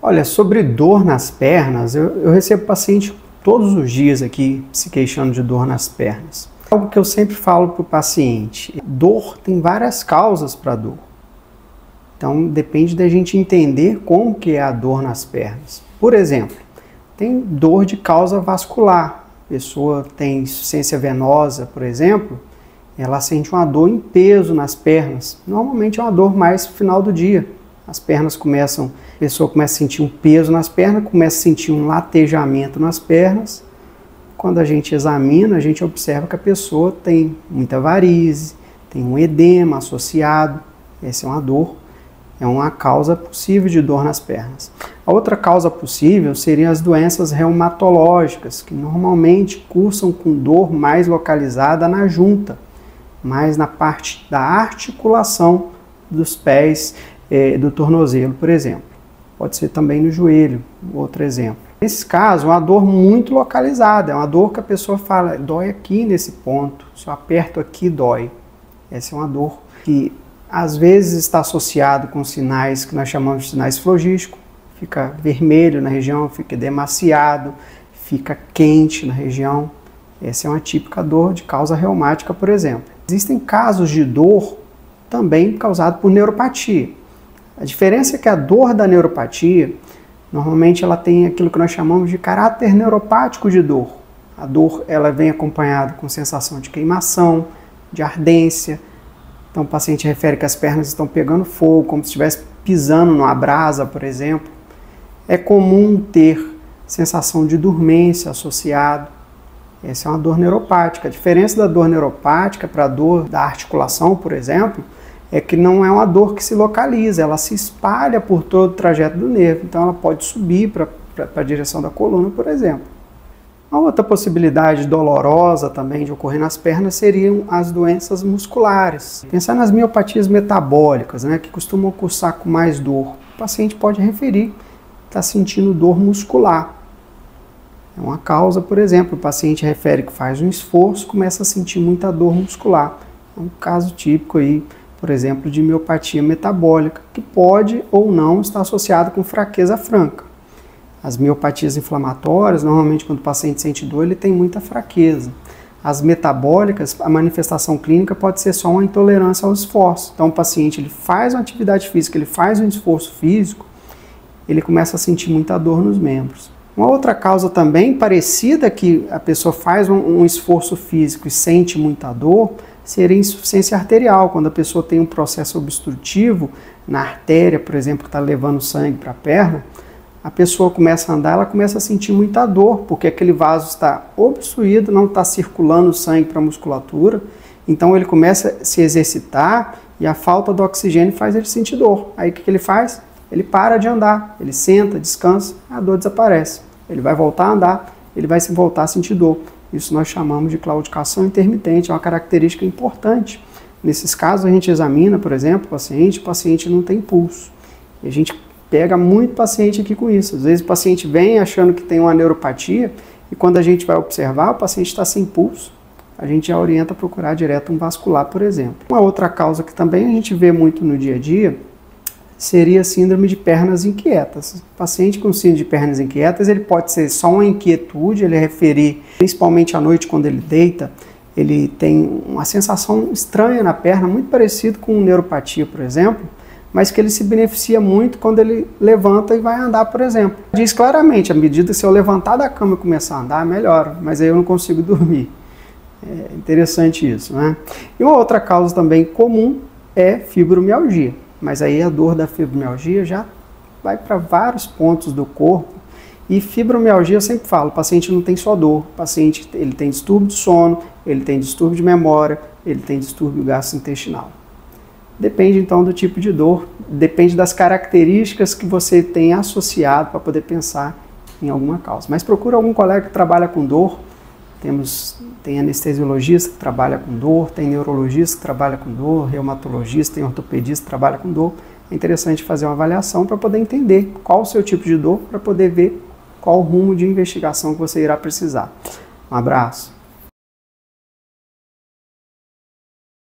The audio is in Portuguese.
Olha, sobre dor nas pernas, eu recebo paciente todos os dias aqui se queixando de dor nas pernas. Algo que eu sempre falo para o paciente: dor tem várias causas para dor. Então depende da gente entender como que é a dor nas pernas. Por exemplo, tem dor de causa vascular. A pessoa tem insuficiência venosa, por exemplo, ela sente uma dor em peso nas pernas. Normalmente é uma dor mais no final do dia. As pernas a pessoa começa a sentir um peso nas pernas, começa a sentir um latejamento nas pernas. Quando a gente examina, a gente observa que a pessoa tem muita varize, tem um edema associado. Essa é uma dor, é uma causa possível de dor nas pernas. A outra causa possível seriam as doenças reumatológicas, que normalmente cursam com dor mais localizada na junta, mais na parte da articulação dos pés, do tornozelo, por exemplo. Pode ser também no joelho, outro exemplo. Nesse caso, é uma dor muito localizada, é uma dor que a pessoa fala, dói aqui nesse ponto, se eu aperto aqui, dói. Essa é uma dor que às vezes está associado com sinais que nós chamamos de sinais flogísticos, fica vermelho na região, fica edemaciado, fica quente na região. Essa é uma típica dor de causa reumática, por exemplo. Existem casos de dor também causado por neuropatia. A diferença é que a dor da neuropatia, normalmente ela tem aquilo que nós chamamos de caráter neuropático de dor. A dor ela vem acompanhada com sensação de queimação, de ardência. Então o paciente refere que as pernas estão pegando fogo, como se estivesse pisando numa brasa, por exemplo. É comum ter sensação de dormência associado. Essa é uma dor neuropática. A diferença da dor neuropática para a dor da articulação, por exemplo, é que não é uma dor que se localiza, ela se espalha por todo o trajeto do nervo. Então ela pode subir para a direção da coluna, por exemplo. Uma outra possibilidade dolorosa também de ocorrer nas pernas seriam as doenças musculares. Pensar nas miopatias metabólicas, né, que costumam cursar com mais dor. O paciente pode referir que está sentindo dor muscular. É uma causa, por exemplo, o paciente refere que faz um esforço, começa a sentir muita dor muscular. É um caso típico aí, por exemplo, de miopatia metabólica, que pode ou não estar associado com fraqueza franca. As miopatias inflamatórias, normalmente quando o paciente sente dor, ele tem muita fraqueza. As metabólicas, a manifestação clínica pode ser só uma intolerância ao esforço. Então o paciente ele faz uma atividade física, ele faz um esforço físico, ele começa a sentir muita dor nos membros. Uma outra causa também parecida que a pessoa faz um esforço físico e sente muita dor, seria insuficiência arterial, quando a pessoa tem um processo obstrutivo na artéria, por exemplo, que está levando sangue para a perna, a pessoa começa a andar, ela começa a sentir muita dor, porque aquele vaso está obstruído, não está circulando sangue para a musculatura, então ele começa a se exercitar e a falta do oxigênio faz ele sentir dor. Aí o que ele faz? Ele para de andar, ele senta, descansa, a dor desaparece. Ele vai voltar a andar, ele vai voltar a sentir dor. Isso nós chamamos de claudicação intermitente, é uma característica importante. Nesses casos a gente examina, por exemplo, o paciente não tem pulso. E a gente pega muito paciente aqui com isso. Às vezes o paciente vem achando que tem uma neuropatia e quando a gente vai observar, o paciente está sem pulso. A gente já orienta a procurar direto um vascular, por exemplo. Uma outra causa que também a gente vê muito no dia a dia seria a síndrome de pernas inquietas. O paciente com síndrome de pernas inquietas, ele pode ser só uma inquietude, ele referir, principalmente à noite quando ele deita, ele tem uma sensação estranha na perna, muito parecido com neuropatia, por exemplo, mas que ele se beneficia muito quando ele levanta e vai andar, por exemplo. Diz claramente, à medida que se eu levantar da cama e começar a andar, melhora, mas aí eu não consigo dormir. É interessante isso, né? E uma outra causa também comum é fibromialgia. Mas aí a dor da fibromialgia já vai para vários pontos do corpo. E fibromialgia, eu sempre falo, o paciente não tem só dor. O paciente ele tem distúrbio de sono, ele tem distúrbio de memória, ele tem distúrbio gastrointestinal. Depende então do tipo de dor, depende das características que você tem associado para poder pensar em alguma causa. Mas procura algum colega que trabalha com dor. Tem anestesiologista que trabalha com dor, tem neurologista que trabalha com dor, reumatologista, tem ortopedista que trabalha com dor. É interessante fazer uma avaliação para poder entender qual o seu tipo de dor, para poder ver qual o rumo de investigação que você irá precisar. Um abraço.